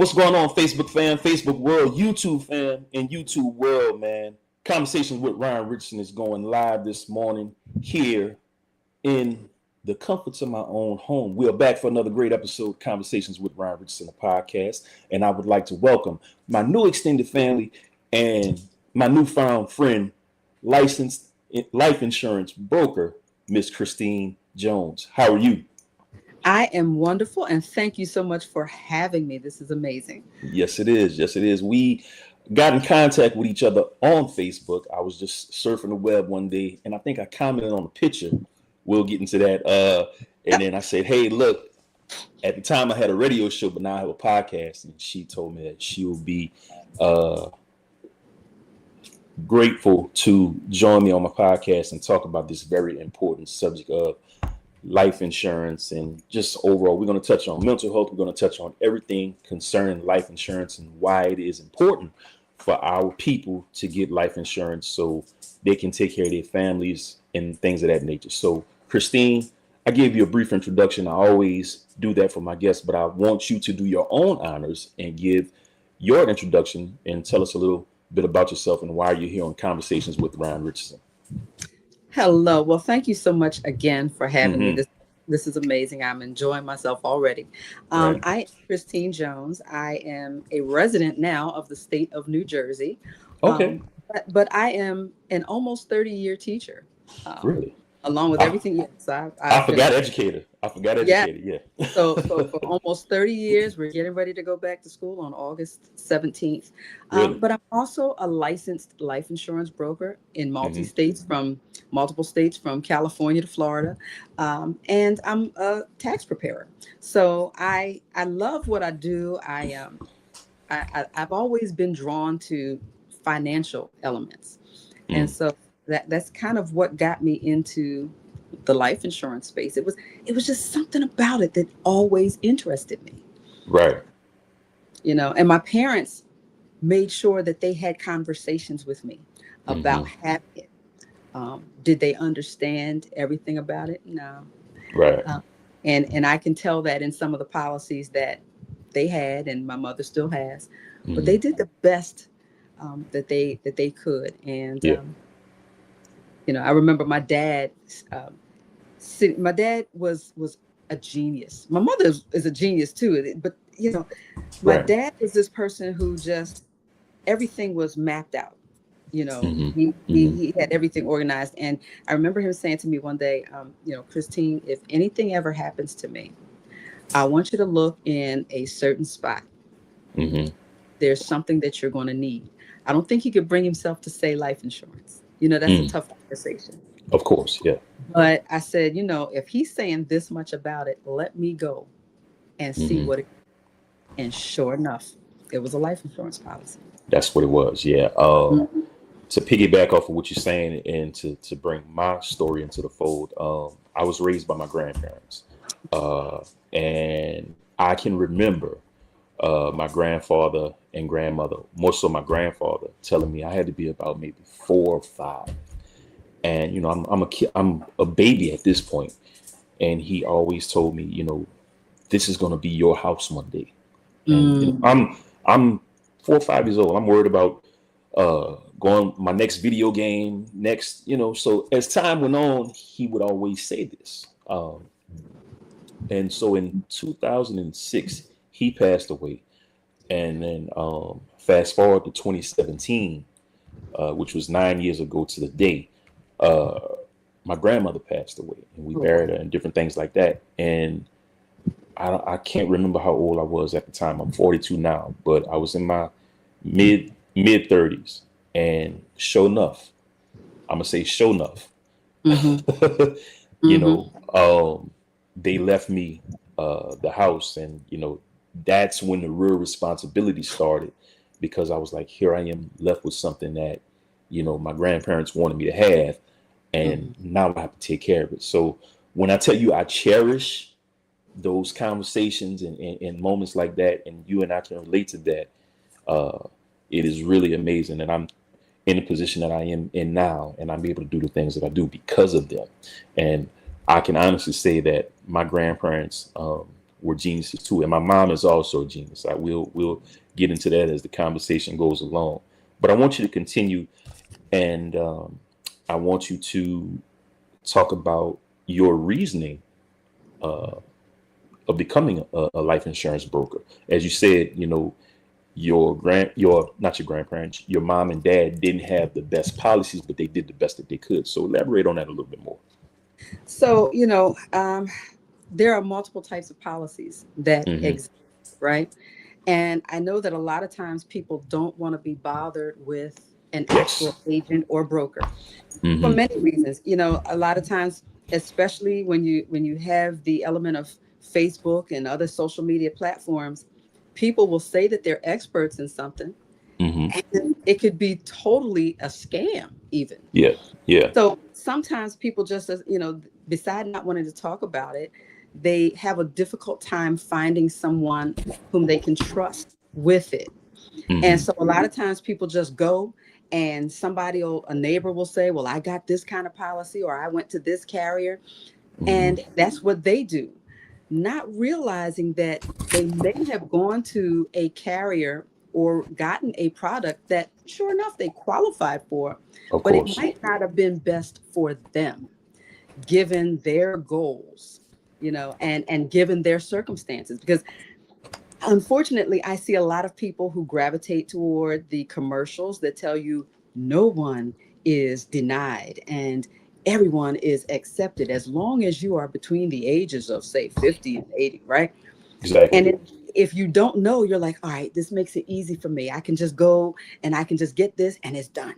what's going on, Facebook fam, Facebook world, YouTube fam, and YouTube world, man? Conversations with Ron Richardson is going live this morning here in the comforts of my own home. We are back for another great episode, Conversations with Ron Richardson, the podcast. And I would like to welcome my new extended family and my newfound friend, licensed life insurance broker, Miss Christine Jones. How are you? I am wonderful, and thank you so much for having me. This is amazing. Yes, it is. Yes, it is. We got in contact with each other on Facebook. I was just surfing the web one day, and I think I commented on a picture. We'll get into that. And then I said, hey, look, at the time I had a radio show, but now I have a podcast. And she told me that she will be grateful to join me on my podcast and talk about this very important subject of life insurance, and just overall we're going to touch on mental health. We're going to touch on everything concerning life insurance and why it is important for our people to get life insurance so they can take care of their families and things of that nature. So Christine, I gave you a brief introduction. I always do that for my guests, but I want you to do your own honors and give your introduction and tell us a little bit about yourself and why you're here on Conversations with Ron Richardson. Hello. Well, thank you so much again for having me. This is amazing. I'm enjoying myself already. Right. I am Christine Jones. I am a resident now of the state of New Jersey. Okay. But I am an almost 30-year teacher. Really? Along with everything. Yes, I forgot educator. Yeah. So for almost 30 years, we're getting ready to go back to school on August 17th. Really? But I'm also a licensed life insurance broker in multiple states from California to Florida. And I'm a tax preparer. So I love what I do. I've always been drawn to financial elements. And so that's kind of what got me into the life insurance space. It was just something about it that always interested me. Right. You know, and my parents made sure that they had conversations with me about having it. Did they understand everything about it? No. Right. And I can tell that in some of the policies that they had, and my mother still has, but they did the best that they could. And you know, I remember my dad. My dad was a genius. My mother is a genius too. But you know, my dad was this person who just everything was mapped out. You know, he had everything organized. And I remember him saying to me one day, you know, Christine, if anything ever happens to me, I want you to look in a certain spot. There's something that you're going to need. I don't think he could bring himself to say life insurance. You know, that's a tough conversation. Of course, yeah. But I said, you know, if he's saying this much about it, let me go and see what it is. And sure enough, it was a life insurance policy. That's what it was, yeah. To piggyback off of what you're saying and to bring my story into the fold, I was raised by my grandparents. And I can remember my grandfather and grandmother, more so my grandfather, telling me I had to be about maybe 4 or 5. And, you know, I'm a kid, I'm a baby at this point. And he always told me, you know, this is going to be your house one day. And, you know, I'm 4 or 5 years old. I'm worried about going my next video game next, you know. So as time went on, he would always say this. And so in 2006, he passed away. And then fast forward to 2017, which was 9 years ago to the day, my grandmother passed away, and we buried her and different things like that. And I can't remember how old I was at the time. I'm 42 now, but I was in my mid 30s. And sure enough, I'm gonna say sure enough, you know, they left me the house, and you know, that's when the real responsibility started, because I was like, here I am left with something that, you know, my grandparents wanted me to have, and now I have to take care of it. So when I tell you I cherish those conversations and moments like that, and you and I can relate to that, it is really amazing. And I'm in the position that I am in now, and I'm able to do the things that I do because of them. And I can honestly say that my grandparents were geniuses too. And my mom is also a genius. We'll get into that as the conversation goes along. But I want you to continue, and I want you to talk about your reasoning of becoming a life insurance broker. As you said, your not your grandparents, your mom and dad didn't have the best policies, but they did the best that they could. So elaborate on that a little bit more. So, there are multiple types of policies that Mm-hmm. exist, right? And I know that a lot of times people don't want to be bothered with an actual Yes. agent or broker for Mm-hmm. many reasons. A lot of times, especially when you have the element of Facebook and other social media platforms, people will say that they're experts in something, Mm-hmm. and it could be totally a scam even. Yeah. Yeah. So sometimes people just, beside not wanting to talk about it, they have a difficult time finding someone whom they can trust with it. And Mm-hmm. so a lot of times people just go, and a neighbor will say, well, I got this kind of policy, or I went to this carrier. Mm-hmm. And that's what they do, not realizing that they may have gone to a carrier or gotten a product that sure enough they qualified for, Of but it course. might not have been best for them given their goals, and given their circumstances. Because unfortunately, I see a lot of people who gravitate toward the commercials that tell you no one is denied and everyone is accepted as long as you are between the ages of, say, 50 and 80, right? Exactly. And if you don't know, you're like, all right, this makes it easy for me. I can just go and I can just get this and it's done.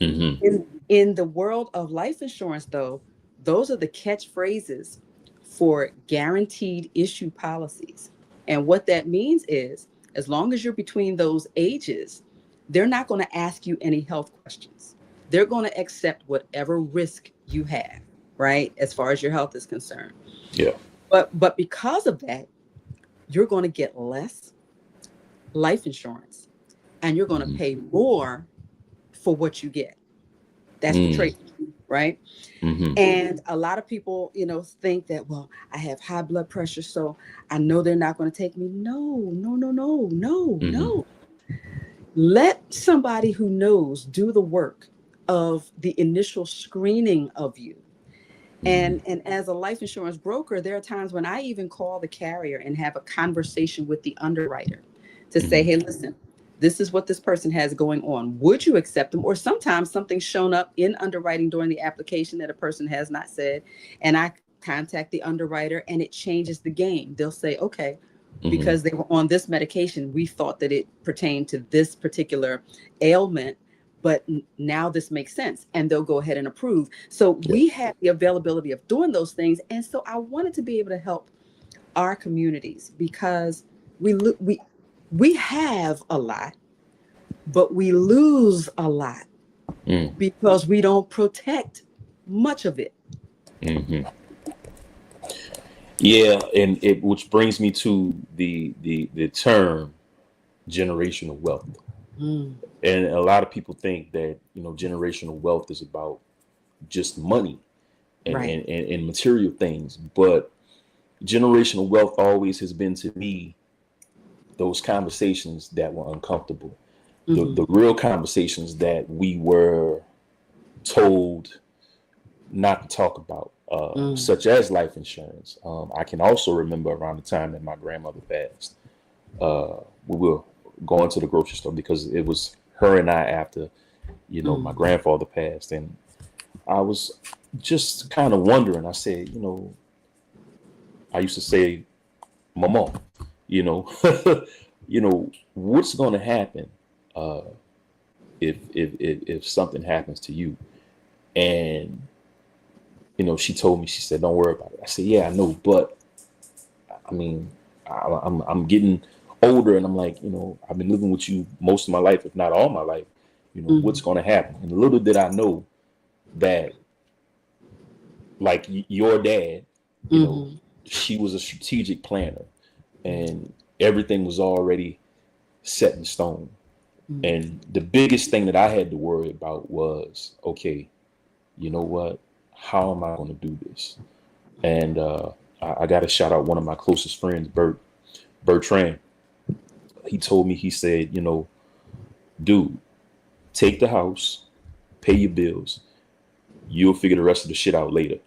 Mm-hmm. In the world of life insurance, though, those are the catchphrases for guaranteed issue policies. And what that means is, as long as you're between those ages, they're not going to ask you any health questions. They're going to accept whatever risk you have, right? As far as your health is concerned. Yeah. But because of that, you're going to get less life insurance and you're going to Mm-hmm. pay more for what you get. That's the Mm-hmm. trade, right? Mm-hmm. And a lot of people, think that, well, I have high blood pressure, so I know they're not going to take me. No, no, no, no, no, Mm-hmm. no. Let somebody who knows do the work of the initial screening of you. Mm-hmm. And as a life insurance broker, there are times when I even call the carrier and have a conversation with the underwriter to say, Mm-hmm. hey, listen, this is what this person has going on. Would you accept them? Or sometimes something's shown up in underwriting during the application that a person has not said. And I contact the underwriter and it changes the game. They'll say, okay, Mm-hmm. because they were on this medication, we thought that it pertained to this particular ailment, but now this makes sense, and they'll go ahead and approve. So Yeah. we have the availability of doing those things, and so I wanted to be able to help our communities because we have a lot, but we lose a lot Mm. because we don't protect much of it. Mm-hmm. Yeah, and it which brings me to the term generational wealth. Mm, And a lot of people think that, generational wealth is about just money and, right. and material things. But generational wealth always has been to me those conversations that were uncomfortable. Hmm. The real conversations that we were told not to talk about, Mm, such as life insurance. I can also remember around the time that my grandmother passed, we were going to the grocery store because it was her and I after, my mm, grandfather passed. And I was just kind of wondering. I said, I used to say, Mama, you know, what's going to happen uh, if something happens to you? And she told me, she said, don't worry about it. I said, yeah, I know, but I mean, I'm getting older, and I'm like, I've been living with you most of my life, if not all my life. What's mm, going to happen? And little did I know that, like your dad, you know, hmm, she was a strategic planner, and everything was already set in stone. mm, And the biggest thing that I had to worry about was, okay, you know what? How am I going to do this? And I got to shout out one of my closest friends, Bertrand. He told me, he said, dude, take the house, pay your bills. You'll figure the rest of the shit out later.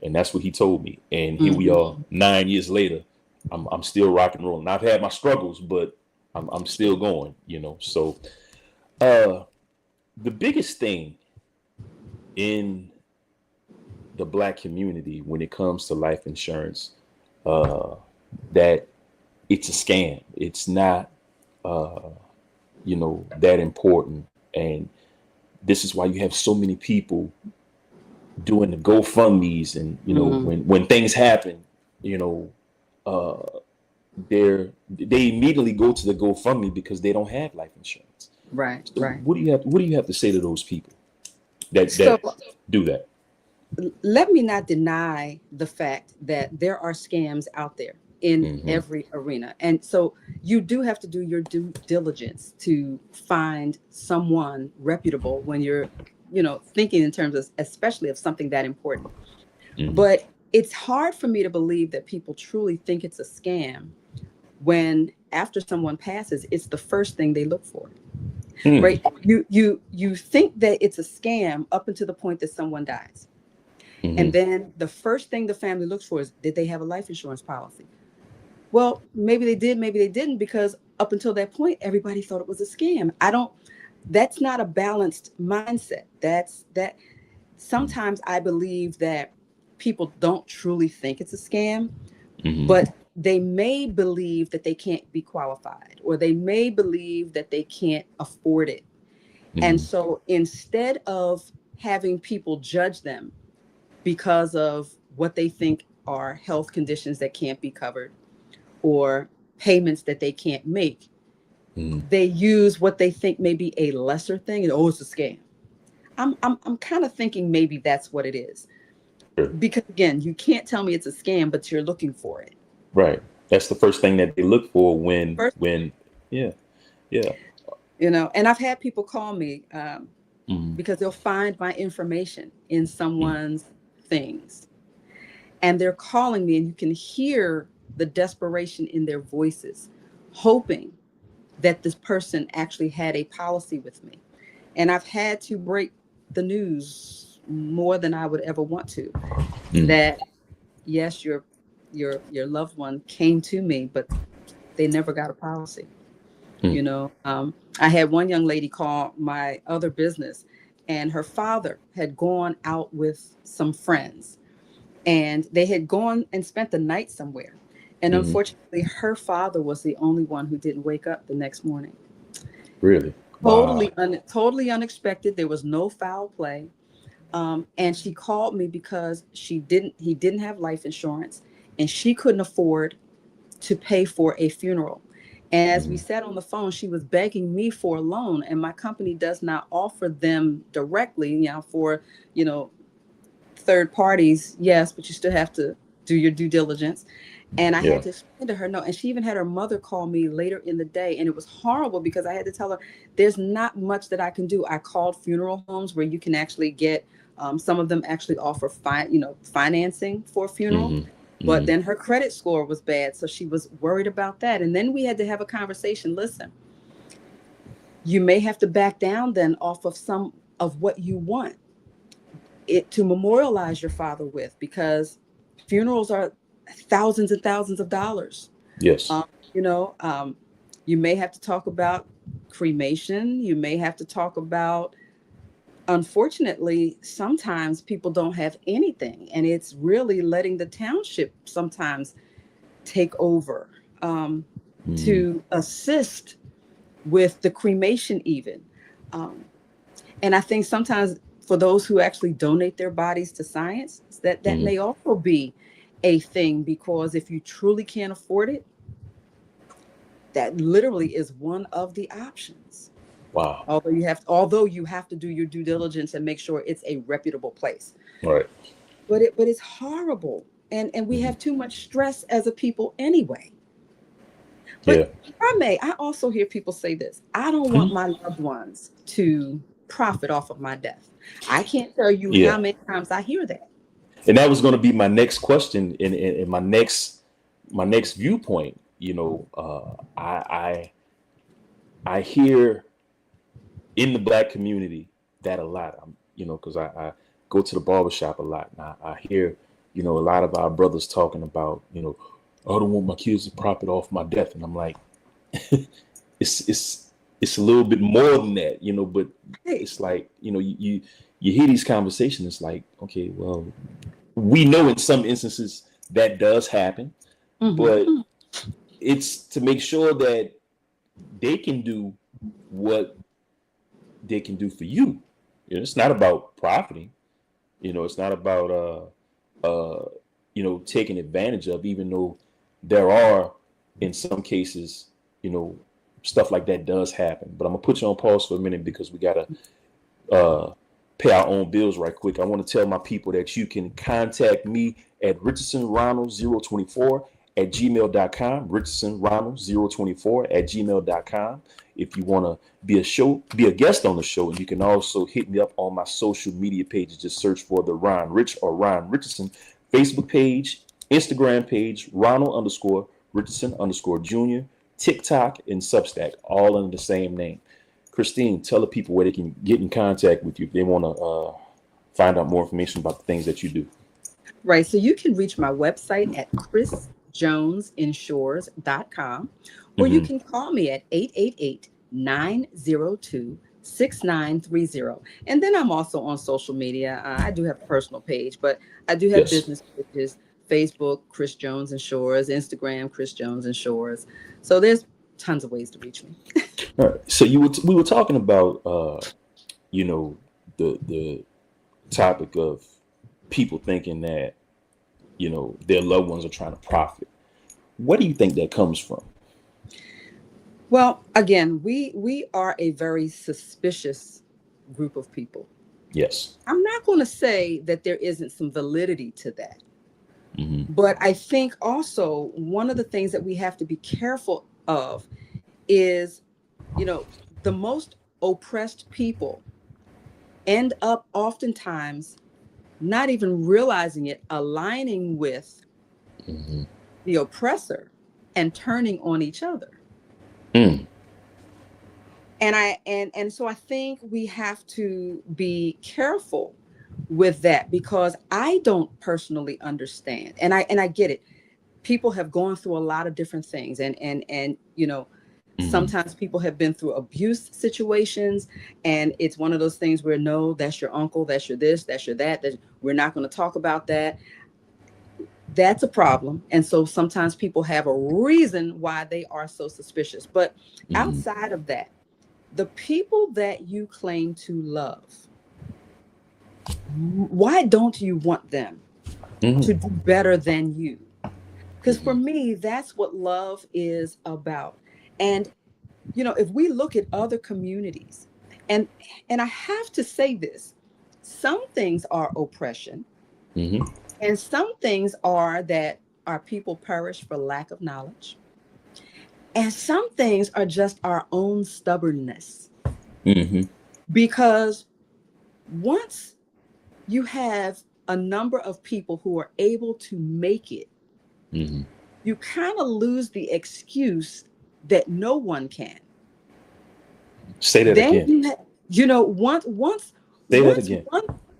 And that's what he told me. And here we are 9 years later. I'm still rock and rolling. I've had my struggles, but I'm still going, So the biggest thing in the Black community when it comes to life insurance, that it's a scam. It's not that important. And this is why you have so many people doing the GoFundMe's, and when things happen, they immediately go to the GoFundMe because they don't have life insurance. Right. So right. What do you have to say to those people that do that? Let me not deny the fact that there are scams out there in every arena. And so you do have to do your due diligence to find someone reputable when you're, thinking in terms of, especially of something that important. But it's hard for me to believe that people truly think it's a scam when after someone passes, it's the first thing they look for. Right? You think that it's a scam up until the point that someone dies. And then the first thing the family looks for is, did they have a life insurance policy? Well, maybe they did, maybe they didn't, because up until that point, everybody thought it was a scam. That's not a balanced mindset. Sometimes I believe that people don't truly think it's a scam, but they may believe that they can't be qualified, or they may believe that they can't afford it. And so instead of having people judge them because of what they think are health conditions that can't be covered or payments that they can't make, they use what they think may be a lesser thing, and it's a scam. I'm kind of thinking maybe that's what it is. Because again, you can't tell me it's a scam, but you're looking for it. Right. That's the first thing that they look for yeah. And I've had people call me because they'll find my information in someone's things, and they're calling me, and you can hear the desperation in their voices, hoping that this person actually had a policy with me. And I've had to break the news more than I would ever want to, that yes, your loved one came to me, but they never got a policy. I had one young lady call my other business, and her father had gone out with some friends, and they had gone and spent the night somewhere. And unfortunately, her father was the only one who didn't wake up the next morning. Really? Totally unexpected. There was no foul play. And she called me because he didn't have life insurance, and she couldn't afford to pay for a funeral. And as we sat on the phone, she was begging me for a loan, and my company does not offer them directly, for, third parties. Yes, but you still have to do your due diligence. And I had to explain to her, no. And she even had her mother call me later in the day. And it was horrible because I had to tell her, there's not much that I can do. I called funeral homes where you can actually get, some of them actually offer financing for a funeral. But then her credit score was bad. So she was worried about that. And then we had to have a conversation. Listen, you may have to back down then off of some of what you want it to memorialize your father with, because funerals are thousands and thousands of dollars. Yes. You may have to talk about cremation. You may have to talk about, unfortunately, sometimes people don't have anything, and it's really letting the township sometimes take over to assist with the cremation even. And I think sometimes for those who actually donate their bodies to science, that may also be a thing, because if you truly can't afford it, that literally is one of the options. Wow. Although you have to do your due diligence and make sure it's a reputable place. Right. But it's horrible. And we have too much stress as a people anyway. But I also hear people say this: I don't want my loved ones to profit off of my death. I can't tell you how many times I hear that. And that was going to be my next question and my next viewpoint. I hear in the Black community that a lot. Because I go to the barbershop a lot, and I hear a lot of our brothers talking about I don't want my kids to profit off my death, and I'm like, it's a little bit more than that, but it's like you hear these conversations. It's like, okay, well, we know in some instances that does happen, but it's to make sure that they can do what they can do for you. It's not about profiting. It's not about taking advantage of, even though there are in some cases, stuff like that does happen. But I'm gonna put you on pause for a minute because we gotta pay our own bills right quick. I want to tell my people that you can contact me at richardsonronald024@gmail.com, richardsonronald024@gmail.com. If you want to be a guest on the show, and you can also hit me up on my social media pages. Just search for the Ron Rich or Ron Richardson Facebook page, Instagram page, Ronald_Richardson_Jr., TikTok, and Substack, all under the same name. Christine, tell the people where they can get in contact with you if they want to find out more information about the things that you do. Right. So you can reach my website at chrisjonesinsures.com, or you can call me at 888-902-6930. And then I'm also on social media. I do have a personal page, but I do have business pages: Facebook, Chris Jones Insures; Instagram, Chris Jones Insures. So there's tons of ways to reach me. All right. So we were talking about the topic of people thinking that their loved ones are trying to profit. What do you think that comes from? Well, again, we are a very suspicious group of people. Yes. I'm not going to say that there isn't some validity to that. But I think also one of the things that we have to be careful of is, the most oppressed people end up oftentimes not even realizing it, aligning with the oppressor and turning on each other. And so I think we have to be careful with that, because I don't personally understand, and I get it. People have gone through a lot of different things, and sometimes people have been through abuse situations, and it's one of those things where, no, that's your uncle, that's your this, that's your that we're not going to talk about that. That's a problem. And so sometimes people have a reason why they are so suspicious. But outside of that, the people that you claim to love, why don't you want them to do better than you? Because for me, that's what love is about. And, if we look at other communities, and I have to say this, some things are oppression, and some things are that our people perish for lack of knowledge. And some things are just our own stubbornness. Because once you have a number of people who are able to make it, you kind of lose the excuse that no one can. Say that again.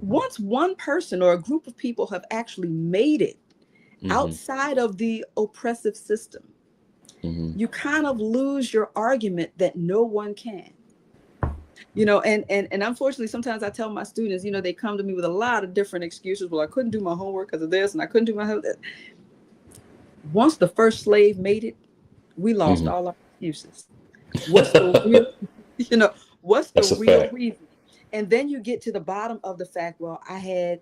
Once one person or a group of people have actually made it outside of the oppressive system, you kind of lose your argument that no one can. And unfortunately, sometimes I tell my students, they come to me with a lot of different excuses. Well, I couldn't do my homework because of this, and I couldn't do my homework. Once the first slave made it, we lost all our excuses. What's the real, what's the real reason? And then you get to the bottom of the fact. Well, I had,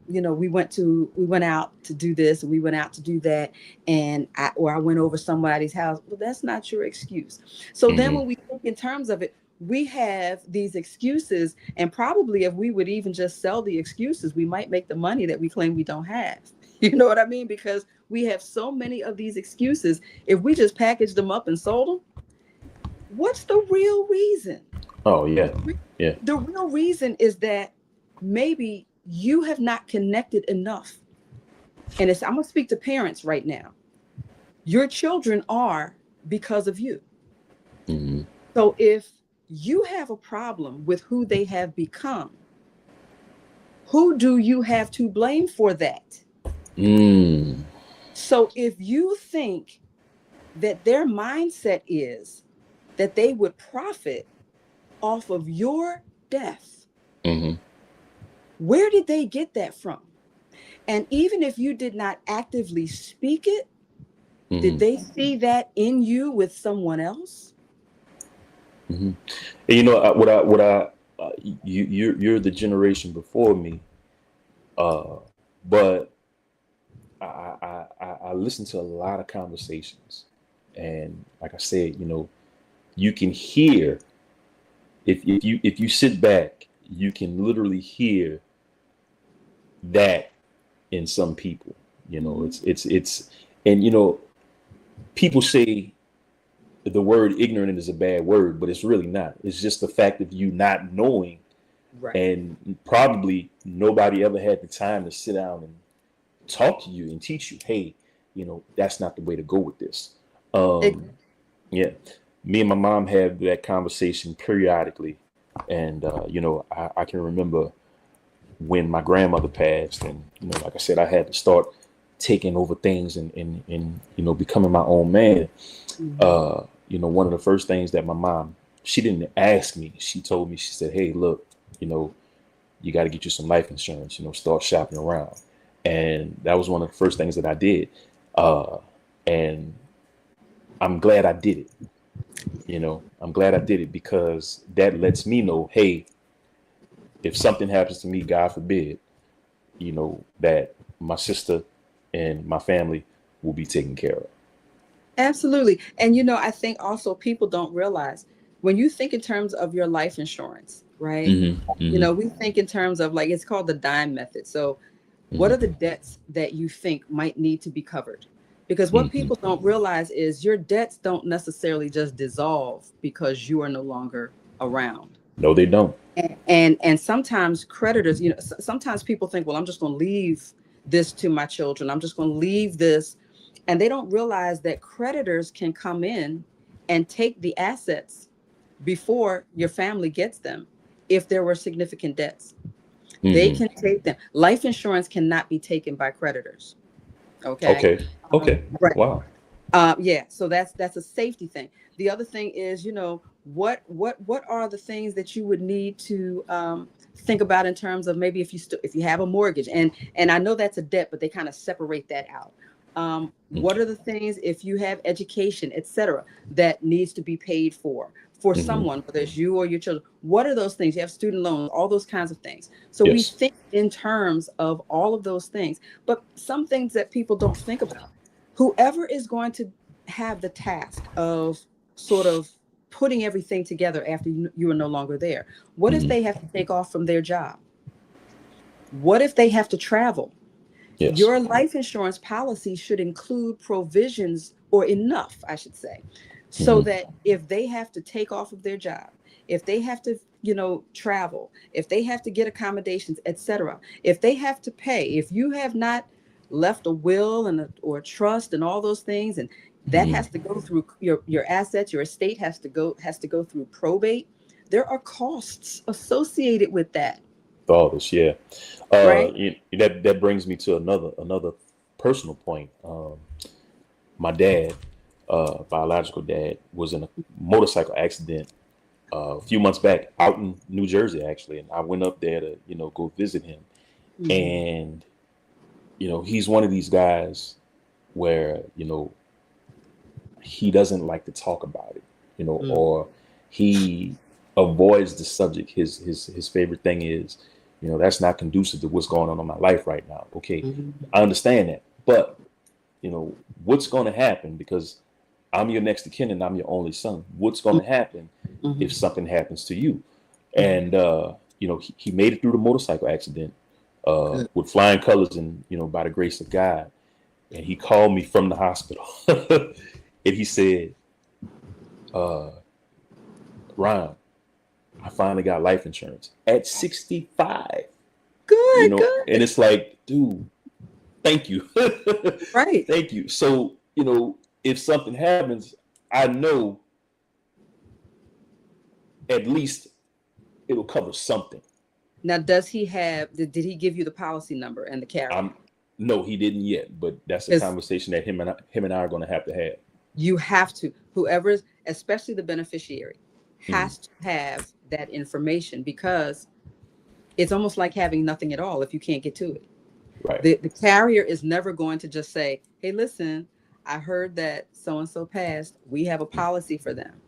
we went out to do this, and we went out to do that, and I went over somebody's house. Well, that's not your excuse. So then when we think in terms of it, we have these excuses, and probably if we would even just sell the excuses, we might make the money that we claim we don't have. You know what I mean? Because we have so many of these excuses. If we just packaged them up and sold them, what's the real reason? Oh, yeah. Yeah. The real reason is that maybe you have not connected enough. And I'm going to speak to parents right now. Your children are because of you. Mm-hmm. So if you have a problem with who they have become, who do you have to blame for that? So if you think that their mindset is that they would profit off of your death, Mm-hmm. where did they get that from? And even if you did not actively speak it, did they see that in you with someone else? Mm-hmm. And you know you're the generation before me, but I listen to a lot of conversations, and like I said, you can hear, if you sit back, you can literally hear that in some people. It's and people say the word ignorant is a bad word, but it's really not. It's just the fact of you not knowing, Right. and probably nobody ever had the time to sit down and talk to you and teach you, hey, that's not the way to go with this. Yeah, me and my mom have that conversation periodically, and I can remember when my grandmother passed, and like I said, I had to start taking over things and becoming my own man. One of the first things that my mom, she didn't ask me, she told me, she said, hey, look, you got to get you some life insurance, start shopping around. And that was one of the first things that I did. And I'm glad I did it. I'm glad I did it, because that lets me know, hey, if something happens to me, God forbid, that my sister and my family will be taken care of. Absolutely. And I think also people don't realize, when you think in terms of your life insurance, right? We think in terms of, like, it's called the dime method. So what are the debts that you think might need to be covered? Because what people don't realize is your debts don't necessarily just dissolve because you are no longer around. No, they don't. And sometimes creditors, sometimes people think, well, I'm just going to leave this to my children. I'm just going to leave this. And they don't realize that creditors can come in and take the assets before your family gets them. If there were significant debts, they can take them. Life insurance cannot be taken by creditors. Okay. Okay. Right. Wow. Yeah. So that's a safety thing. The other thing is, what are the things that you would need to think about in terms of, maybe if you have a mortgage, and I know that's a debt, but they kind of separate that out. What are the things, if you have education, etc., that needs to be paid for someone, whether it's you or your children? What are those things? You have student loans, all those kinds of things. So we Yes. think in terms of all of those things, but some things that people don't think about. Whoever is going to have the task of sort of putting everything together after you are no longer there, what if they have to take off from their job? What if they have to travel? Yes. Your life insurance policy should include provisions, or enough, I should say, so that if they have to take off of their job, if they have to, travel, if they have to get accommodations, etc., if they have to pay, if you have not left a will or a trust and all those things, and that has to go through your assets, your estate has to go through probate. There are costs associated with that. All this, yeah. Right. That brings me to another personal point. My dad, biological dad, was in a motorcycle accident a few months back out in New Jersey, actually, and I went up there to go visit him. And he's one of these guys where he doesn't like to talk about it, or he avoids the subject. His favorite thing is, that's not conducive to what's going on in my life right now. Okay, I understand that, but what's going to happen, because I'm your next of kin and I'm your only son. What's going to happen if something happens to you? And he made it through the motorcycle accident with flying colors, and by the grace of God. And he called me from the hospital, and he said, Ron, I finally got life insurance at 65. Good, good. And it's like, dude, thank you. Right. Thank you. So, if something happens, I know at least it'll cover something. Now, does he have, did he give you the policy number and the carrier? No, he didn't yet, but that's a Because conversation that him and I are going to have. you have to, whoever's, especially the beneficiary, Mhm. has to have that information, because it's almost like having nothing at all if you can't get to it. Right. The carrier is never going to just say, hey, listen, I heard that so-and-so passed. We have a policy for them.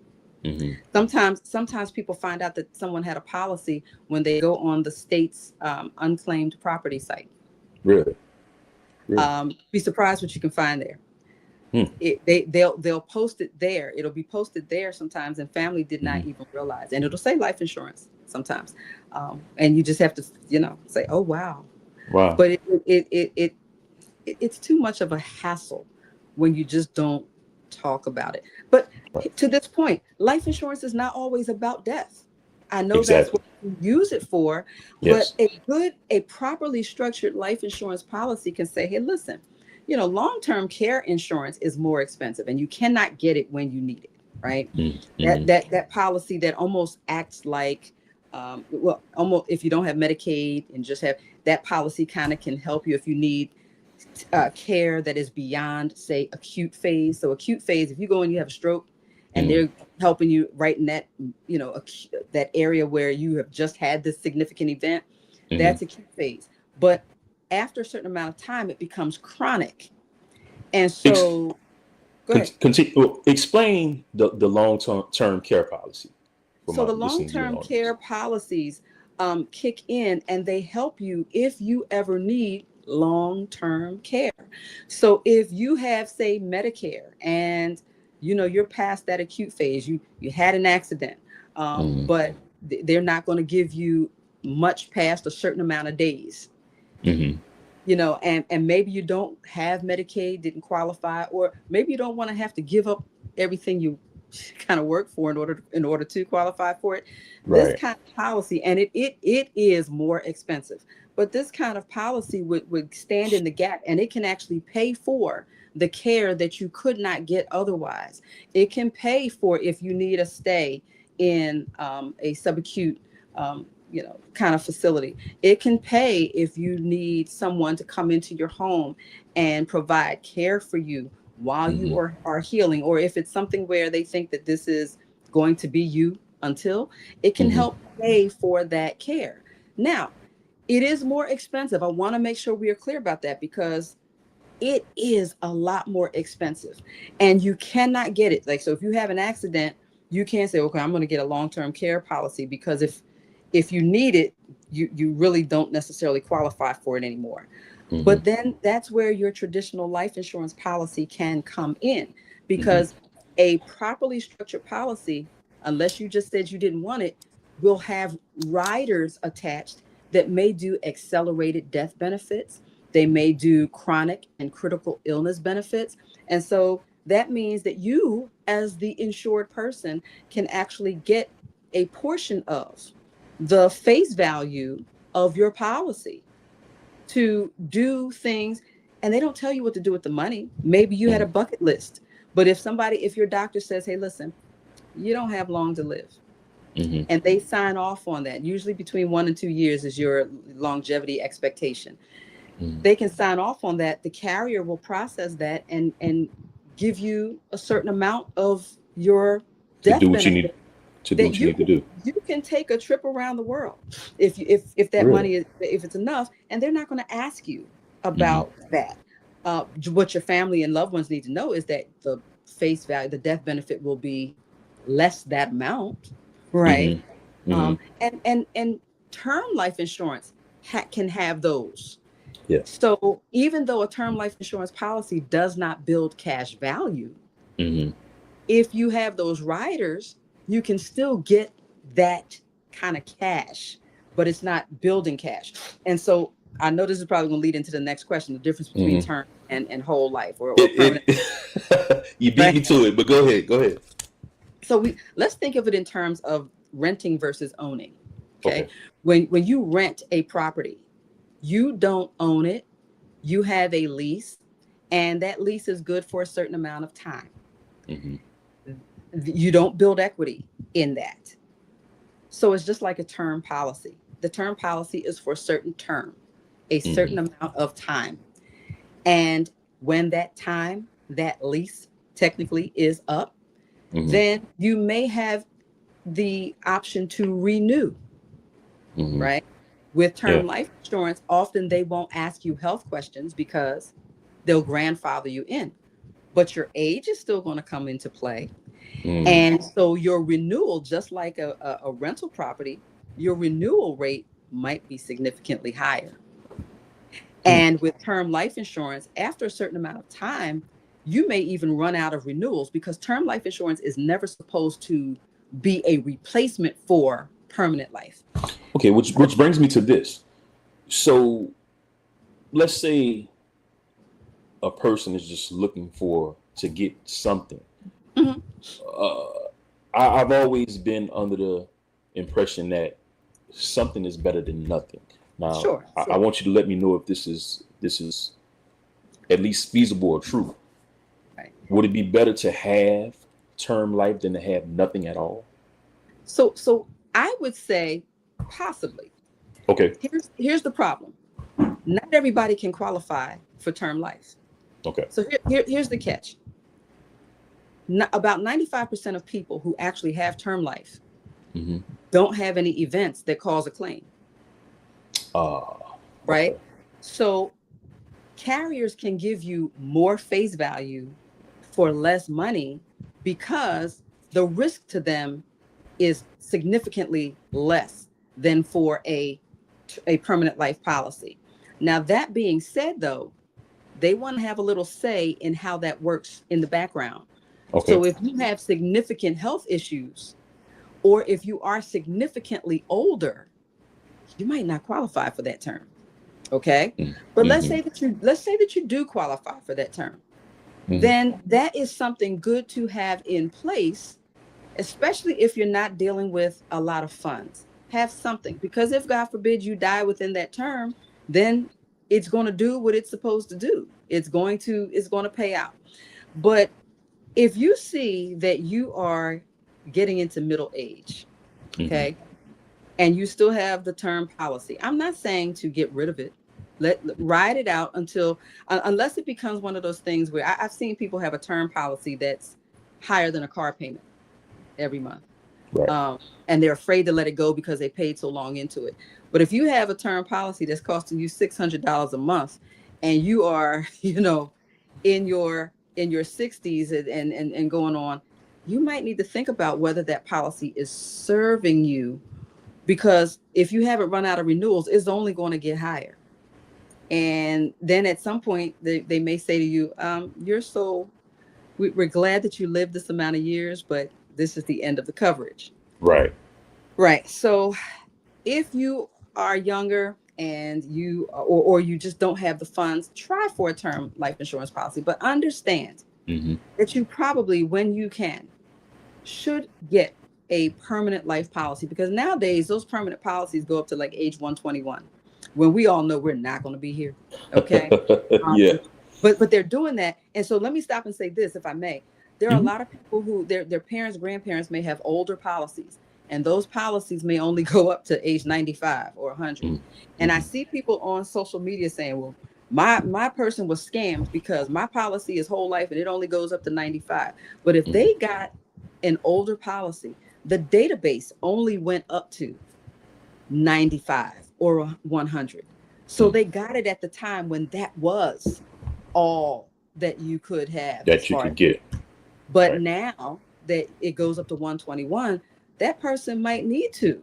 Mm-hmm. Sometimes people find out that someone had a policy when they go on the state's unclaimed property site. Really? Be surprised what you can find there. They'll post it there. It'll be posted there sometimes, and family did not even realize. And it'll say life insurance sometimes, and you just have to, say, "Oh wow." But it's too much of a hassle when you just don't talk about it. But to this point, life insurance is not always about death. I know that's what you use it for, but a properly structured life insurance policy can say, hey, listen, long-term care insurance is more expensive and you cannot get it when you need it, right? That policy that almost acts like, almost, if you don't have Medicaid and just have that policy, kind of can help you if you need care that is beyond, say, acute phase. So acute phase, if you go and you have a stroke and they're helping you right in that, that area where you have just had this significant event, that's acute phase. But after a certain amount of time, it becomes chronic. And so, go ahead. Continue. Explain the long-term care policy. So the long-term care policies kick in, and they help you if you ever need long-term care. So if you have, say, Medicare, and you're past that acute phase, you had an accident, but they're not going to give you much past a certain amount of days. And maybe you don't have Medicaid, didn't qualify, or maybe you don't want to have to give up everything you kind of work for in order to qualify for it. This kind of policy, and it is more expensive, but this kind of policy would stand in the gap, and it can actually pay for the care that you could not get otherwise. It can pay for if you need a stay in a subacute kind of facility. It can pay if you need someone to come into your home and provide care for you while you are healing, or if it's something where they think that this is going to be you until, it can help pay for that care. Now, it is more expensive. I want to make sure we are clear about that, because it is a lot more expensive and you cannot get it. Like, so if you have an accident, you can't say, okay, I'm going to get a long-term care policy, because if you need it, you really don't necessarily qualify for it anymore. But then that's where your traditional life insurance policy can come in, because a properly structured policy, unless you just said you didn't want it, will have riders attached that may do accelerated death benefits. They may do chronic and critical illness benefits. And so that means that you, as the insured person, can actually get a portion of the face value of your policy to do things. And they don't tell you what to do with the money. Maybe you had a bucket list, but if your doctor says, hey, listen, you don't have long to live, and they sign off on that, usually between 1 and 2 years is your longevity expectation. They can sign off on that. The carrier will process that and give you a certain amount of your death benefit. You can take a trip around the world if that money is, if it's enough, and they're not going to ask you about that. What your family and loved ones need to know is that the face value, the death benefit, will be less that amount, right? And term life insurance can have those. So even though a term life insurance policy does not build cash value, if you have those riders, you can still get that kind of cash, but it's not building cash. And so I know this is probably going to lead into the next question, the difference between term and whole life or permanent. You beat me to it, but go ahead. So let's think of it in terms of renting versus owning. Okay. When you rent a property, You don't own it. You have a lease, and that lease is good for a certain amount of time. Mm-hmm. You don't build equity in that. So it's just like a term policy. The term policy is for a certain term, a certain amount of time. And when that lease technically is up, then you may have the option to renew, right? With term life insurance, often they won't ask you health questions because they'll grandfather you in, but your age is still going to come into play. And so your renewal, just like a rental property, your renewal rate might be significantly higher. And with term life insurance, after a certain amount of time, you may even run out of renewals because term life insurance is never supposed to be a replacement for permanent life. Okay, which brings me to this. So let's say a person is just looking to get something. Mhm. I've always been under the impression that something is better than nothing. Now, Sure. I want you to let me know if this is at least feasible or true. Right. Would it be better to have term life than to have nothing at all? So I would say possibly. Okay. Here's the problem. Not everybody can qualify for term life. Okay. So here's the catch. About 95% of people who actually have term life don't have any events that cause a claim. Right? Okay. So carriers can give you more face value for less money because the risk to them is significantly less than for a permanent life policy. Now, that being said, though, they want to have a little say in how that works in the background. Okay. So if you have significant health issues, or if you are significantly older, you might not qualify for that term. Okay. But let's say that you do qualify for that term. Then that is something good to have in place, especially if you're not dealing with a lot of funds. Have something, because if God forbid you die within that term, then it's going to do what it's supposed to do. It's going to pay out. But if you see that you are getting into middle age, okay, and you still have the term policy, I'm not saying to get rid of it. Ride it out unless it becomes one of those things where I've seen people have a term policy that's higher than a car payment every month. Right. And they're afraid to let it go because they paid so long into it. But if you have a term policy that's costing you $600 a month, and you are, in your 60s and going on, you might need to think about whether that policy is serving you, because if you haven't run out of renewals, it's only going to get higher. And then at some point they may say to you, we're glad that you lived this amount of years, but this is the end of the coverage. Right. Right. So if you are younger and or you just don't have the funds, try for a term life insurance policy, but understand that you probably, when you can, should get a permanent life policy, because nowadays those permanent policies go up to like age 121, when we all know we're not going to be here. Okay. Yeah. But they're doing that. And so let me stop and say this, if I may. There are a lot of people who their parents, grandparents may have older policies, and those policies may only go up to age 95 or 100. And I see people on social media saying, well, my person was scammed because my policy is whole life and it only goes up to 95. But if they got an older policy, the database only went up to 95 or 100. So they got it at the time when that was all that you could have. That you could get. But right now that it goes up to 121, that person might need to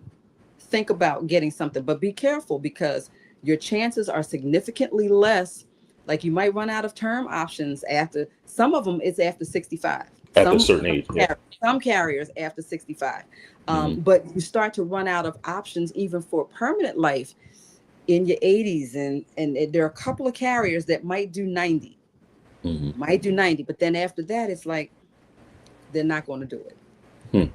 think about getting something. But be careful, because your chances are significantly less. Like, you might run out of term options after, some of them it's after 65. After a certain age. Yeah. Some carriers after 65. But you start to run out of options even for permanent life in your 80s. And there are a couple of carriers that might do 90. Might do 90. But then after that, it's like, they're not going to do it.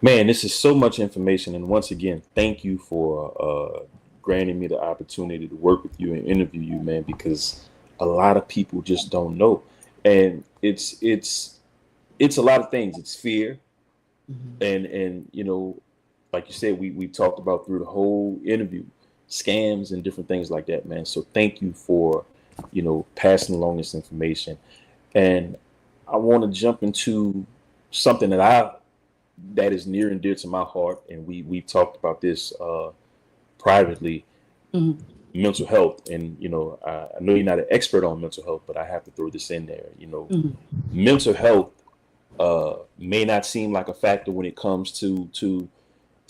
Man, this is so much information. And once again, thank you for granting me the opportunity to work with you and interview you, man, because a lot of people just don't know. And it's a lot of things. It's fear. And like you said, we talked about through the whole interview, scams and different things like that, man. So thank you for, passing along this information. And I want to jump into something that is near and dear to my heart. And we've talked about this privately, mental health. And, I know you're not an expert on mental health, but I have to throw this in there. Mental health may not seem like a factor when it comes to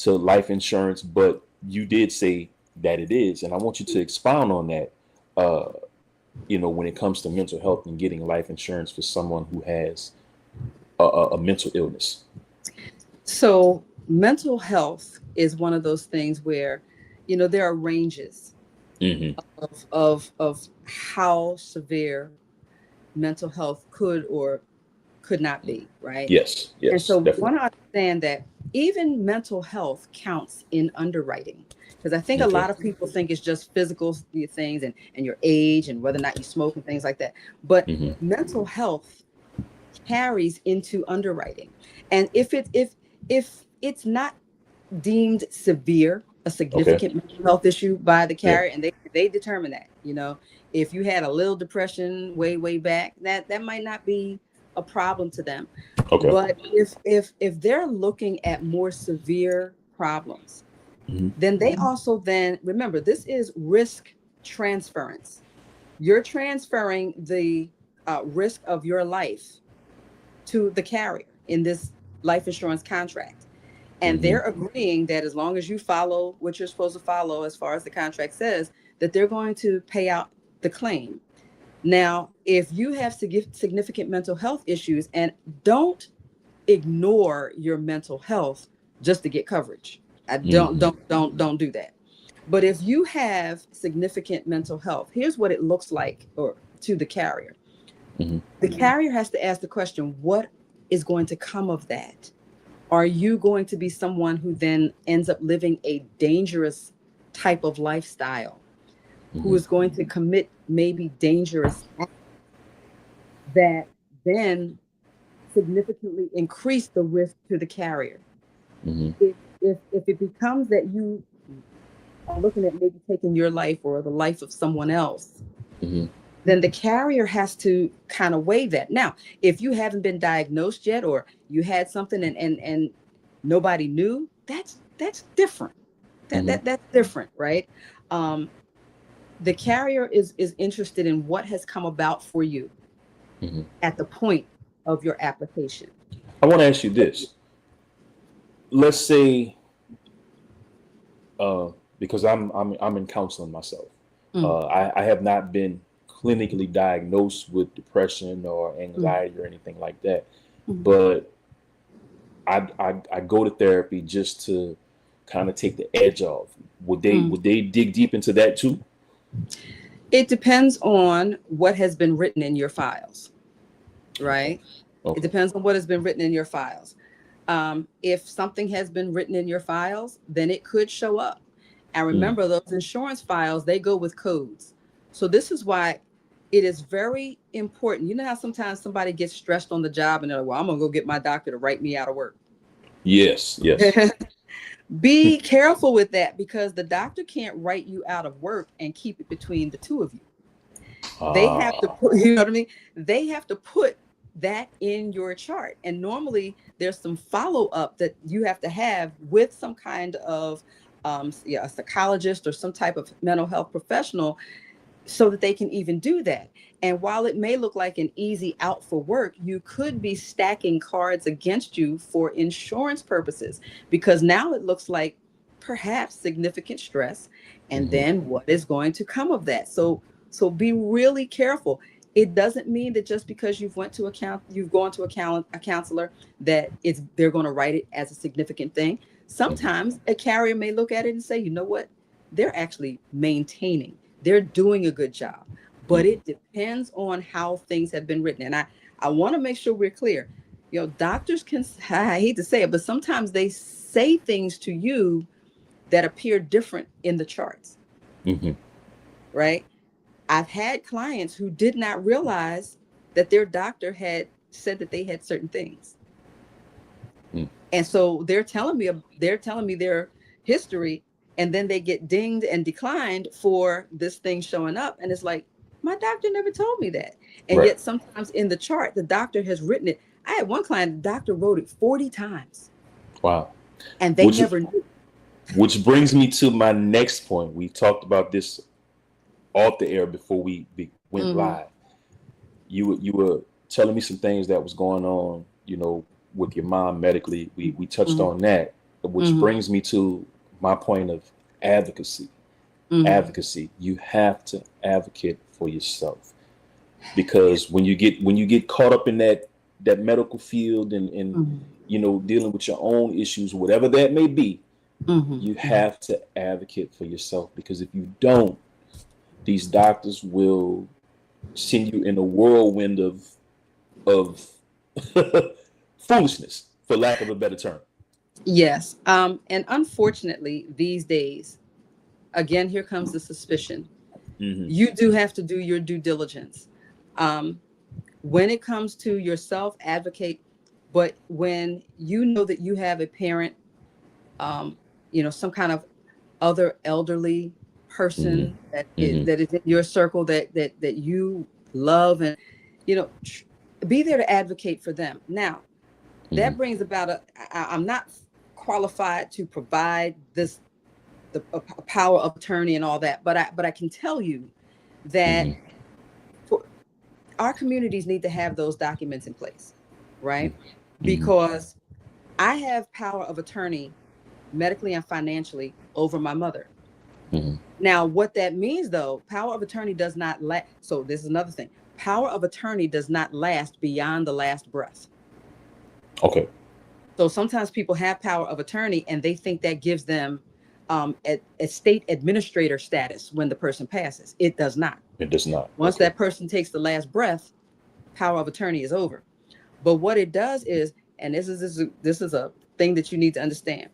life insurance, but you did say that it is, and I want you to expound on that. When it comes to mental health and getting life insurance for someone who has a mental illness. So mental health is one of those things where, there are ranges of how severe mental health could or could not be, right? Yes. And so we Definitely. want to understand that even mental health counts in underwriting. Because I think a lot of people think it's just physical things and your age and whether or not you smoke and things like that. But mental health carries into underwriting. And if it's not deemed severe, a significant mental health issue by the carrier, and they determine that, if you had a little depression way back, that might not be a problem to them. But if they're looking at more severe problems, then they also remember, this is risk transference. You're transferring the risk of your life to the carrier in this life insurance contract. And they're agreeing that as long as you follow what you're supposed to follow, as far as the contract says, that they're going to pay out the claim. Now, if you have significant mental health issues, and don't ignore your mental health just to get coverage. Don't do that. But if you have significant mental health, here's what it looks like to the carrier. The carrier has to ask the question, what is going to come of that? Are you going to be someone who then ends up living a dangerous type of lifestyle, who is going to commit maybe dangerous acts that then significantly increase the risk to the carrier? If it becomes that you are looking at maybe taking your life or the life of someone else, then the carrier has to kind of weigh that. Now, if you haven't been diagnosed yet, or you had something and nobody knew, that's different. That's different, right? The carrier is interested in what has come about for you at the point of your application. I want to ask you this. Let's say, because I'm in counseling myself. I have not been clinically diagnosed with depression or anxiety or anything like that, but I go to therapy just to kind of take the edge off. Would they dig deep into that too? It depends on what has been written in your files, right? It depends on what has been written in your files. If something has been written in your files, then it could show up. And remember, those insurance files, they go with codes. So this is why it is very important. You know how sometimes somebody gets stressed on the job and they're like, well, I'm going to go get my doctor to write me out of work. Yes. Be careful with that, because the doctor can't write you out of work and keep it between the two of you. They have to put, you know what I mean? They have to put that in your chart. And normally there's some follow-up that you have to have with some kind of a psychologist or some type of mental health professional, so that they can even do that. And while it may look like an easy out for work, you could be stacking cards against you for insurance purposes, because now it looks like perhaps significant stress, and then what is going to come of that. So be really careful. It doesn't mean that just because you've gone to a counselor that they're going to write it as a significant thing. Sometimes a carrier may look at it and say, you know what, they're actually maintaining. They're doing a good job, but it depends on how things have been written. And I want to make sure we're clear. Doctors I hate to say it, but sometimes they say things to you that appear different in the charts. Mm-hmm. right? I've had clients who did not realize that their doctor had said that they had certain things. Mm. And so they're telling me their history, and then they get dinged and declined for this thing showing up. And it's like, my doctor never told me that. And Right. yet sometimes in the chart, the doctor has written it. I had one client, the doctor wrote it 40 times Wow. and they Which never knew. which brings me to my next point. We talked about this off the air before we went Mm-hmm. live. You were telling me some things that was going on, with your mom medically. We touched Mm-hmm. on that, which Mm-hmm. brings me to my point of advocacy. Mm-hmm. Advocacy. You have to advocate for yourself, because when you get caught up in that medical field and Mm-hmm. dealing with your own issues, whatever that may be, Mm-hmm. you Mm-hmm. have to advocate for yourself, because if you don't, these doctors will send you in a whirlwind of foolishness, for lack of a better term. Yes. And unfortunately, these days, again, here comes the suspicion. Mm-hmm. You do have to do your due diligence. Um, when it comes to yourself, advocate. But when you know that you have a parent, um, some kind of other elderly Mm-hmm. person Mm-hmm. that is in your circle that you love, and you know, tr- be there to advocate for them. Now, Mm-hmm. that brings about I'm not qualified to provide the power of attorney and all that, but I can tell you that Mm-hmm. for, our communities need to have those documents in place, right? Mm-hmm. Because I have power of attorney medically and financially over my mother. Mm-hmm. Now, what that means though, power of attorney does not last. So this is another thing. Power of attorney does not last beyond the last breath. Okay. So sometimes people have power of attorney and they think that gives them a state administrator status when the person passes. It does not. It does not. Once Okay. that person takes the last breath, power of attorney is over. But what it does is, and this is a thing that you need to understand.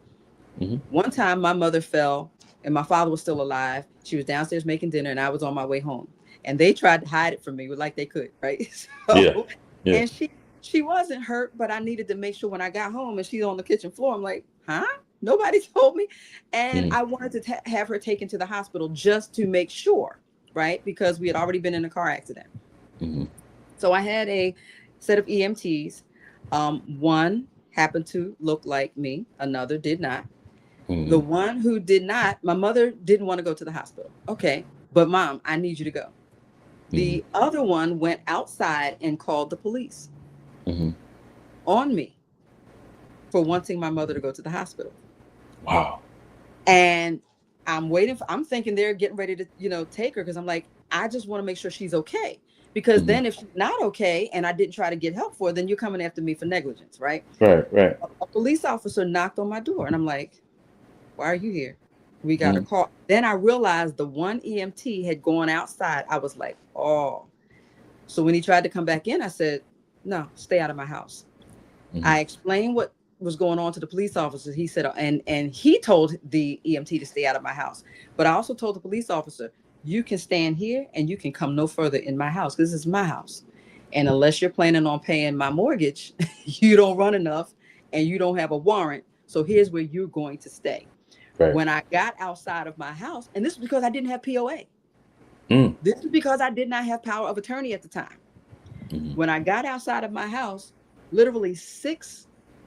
Mm-hmm. One time my mother fell and my father was still alive. She was downstairs making dinner and I was on my way home. And they tried to hide it from me like they could, right? Yeah. So, Yeah. and she wasn't hurt, but I needed to make sure when I got home and she's on the kitchen floor, I'm like, huh? Nobody told me. And Mm-hmm. I wanted to have her taken to the hospital just to make sure, right? Because we had already been in a car accident. Mm-hmm. So I had a set of EMTs. One happened to look like me, another did not. The Mm-hmm. one who did not, my mother didn't want to go to the hospital. Okay, but mom, I need you to go. Mm-hmm. The other one went outside and called the police Mm-hmm. on me for wanting my mother to go to the hospital. Wow. And I'm thinking they're getting ready to, take her because I'm like, I just want to make sure she's okay. Because Mm-hmm. then if she's not okay and I didn't try to get help for her, then you're coming after me for negligence, right? Right. Right. A police officer knocked on my door and I'm like, why are you here? We got a Mm-hmm. call. Then I realized the one EMT had gone outside. I was like, oh. So when he tried to come back in, I said, no, stay out of my house. Mm-hmm. I explained what was going on to the police officer. He said, and he told the EMT to stay out of my house. But I also told the police officer, you can stand here and you can come no further in my house. This is my house. And unless you're planning on paying my mortgage, you don't run enough and you don't have a warrant. So here's where you're going to stay. Right. When I got outside of my house, and this is because I didn't have POA. Mm-hmm. This is because I did not have power of attorney at the time. Mm-hmm. When I got outside of my house, literally 6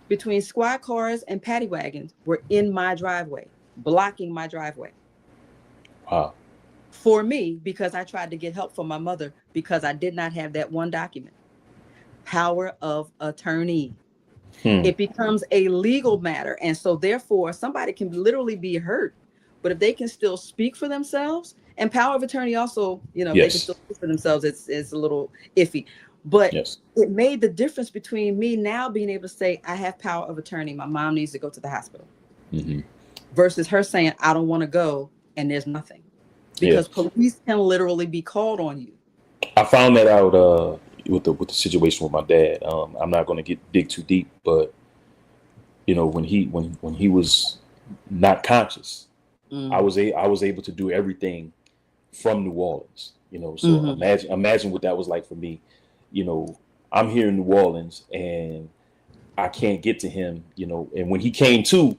between squad cars and paddy wagons were in my driveway, blocking my driveway. Wow. For me, because I tried to get help for my mother because I did not have that one document. Power of attorney. Hmm. It becomes a legal matter. And so therefore somebody can literally be hurt, but if they can still speak for themselves, and power of attorney also, if they can Yes. still speak for themselves, it's a little iffy. But Yes. it made the difference between me now being able to say, I have power of attorney. My mom needs to go to the hospital Mm-hmm. versus her saying, I don't want to go. And there's nothing Yeah. because police can literally be called on you. I found that out with the situation with my dad. I'm not going to dig too deep, but when he was not conscious, I was able to do everything from New Orleans, so Mm-hmm. imagine what that was like for me. I'm here in New Orleans and I can't get to him, and when he came to,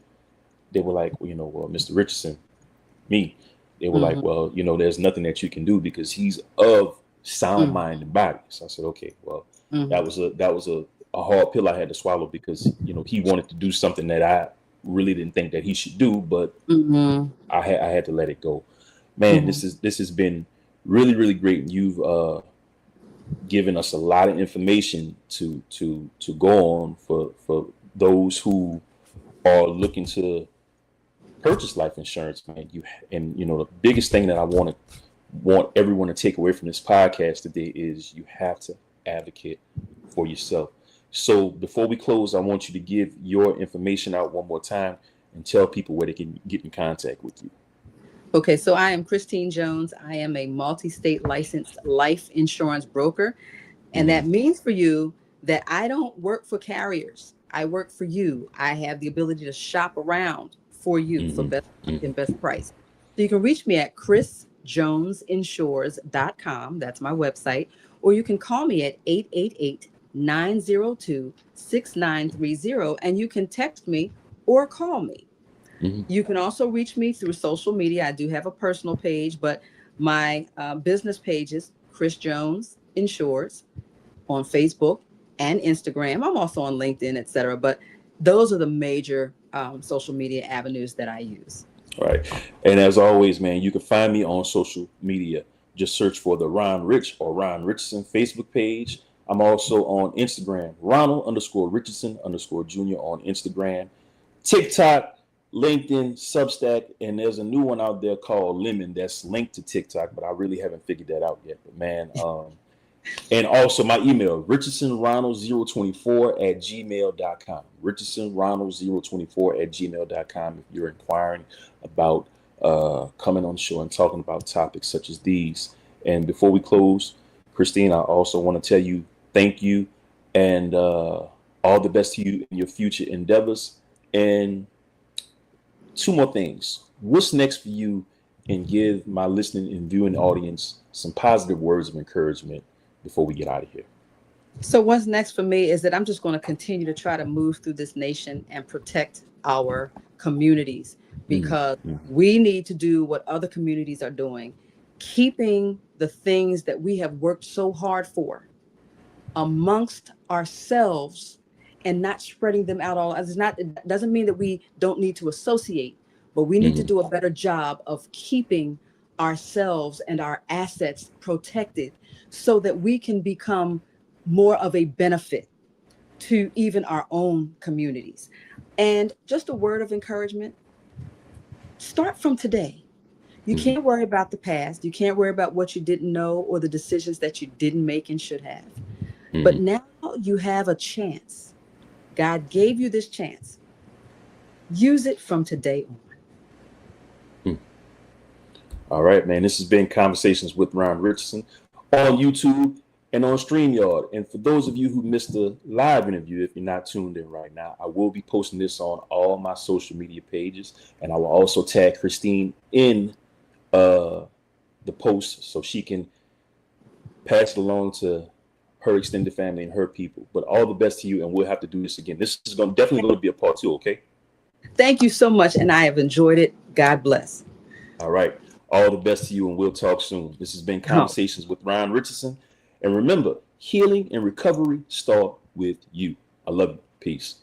they were like, well, Mr. Richardson, they were like, Mm-hmm. well, there's nothing that you can do because he's of sound Mm-hmm. mind and body. So I said, okay, well, Mm-hmm. that was a hard pill I had to swallow because, he wanted to do something that I really didn't think that he should do, but Mm-hmm. I had to let it go. Man, Mm-hmm. this has been really, really great. And you've given us a lot of information to go on for those who are looking to purchase life insurance, man. The biggest thing that I want everyone to take away from this podcast today is you have to advocate for yourself. So before we close, I want you to give your information out one more time and tell people where they can get in contact with you. Okay, so I am Christine Jones. I am a multi-state licensed life insurance broker. And Mm-hmm. that means for you that I don't work for carriers. I work for you. I have the ability to shop around for you for Mm-hmm. best Mm-hmm. and best price. So you can reach me at chrisjonesinsures.com. That's my website. Or you can call me at 888-902-6930, and you can text me or call me. Mm-hmm. You can also reach me through social media. I do have a personal page, but my business page is Chris Jones Insures on Facebook and Instagram. I'm also on LinkedIn, etc. But those are the major social media avenues that I use. All right. And as always, man, you can find me on social media. Just search for the Ron Rich or Ron Richardson Facebook page. I'm also on Instagram, Ronald_Richardson_Jr. on Instagram, TikTok, LinkedIn, Substack, and there's a new one out there called Lemon that's linked to TikTok, but I really haven't figured that out yet. But man, and also my email, richardsonronald024@gmail.com. richardsonronald024@gmail.com if you're inquiring about coming on the show and talking about topics such as these. And before we close, Christine, I also want to tell you thank you and all the best to you in your future endeavors. And two more things. What's next for you? And give my listening and viewing audience some positive words of encouragement before we get out of here. So what's next for me is that I'm just going to continue to try to move through this nation and protect our communities, because Mm-hmm. we need to do what other communities are doing, keeping the things that we have worked so hard for amongst ourselves and not spreading them out all. It doesn't mean that we don't need to associate, but we need to Mm-hmm. do a better job of keeping ourselves and our assets protected so that we can become more of a benefit to even our own communities. And just a word of encouragement: start from today. You Mm-hmm. can't worry about the past. You can't worry about what you didn't know or the decisions that you didn't make and should have. But Mm-hmm. now you have a chance. God gave you this chance. Use it from today on. All right, man. This has been Conversations with Ron Richardson on YouTube and on StreamYard. And for those of you who missed the live interview, if you're not tuned in right now, I will be posting this on all my social media pages. And I will also tag Christine in the post so she can pass it along to her extended family and her people. But all the best to you, and we'll have to do this again. This is definitely going to be a part 2, okay? Thank you so much, and I have enjoyed it. God bless. All right. All the best to you, and we'll talk soon. This has been Conversations with Ron Richardson. And remember, healing and recovery start with you. I love you. Peace.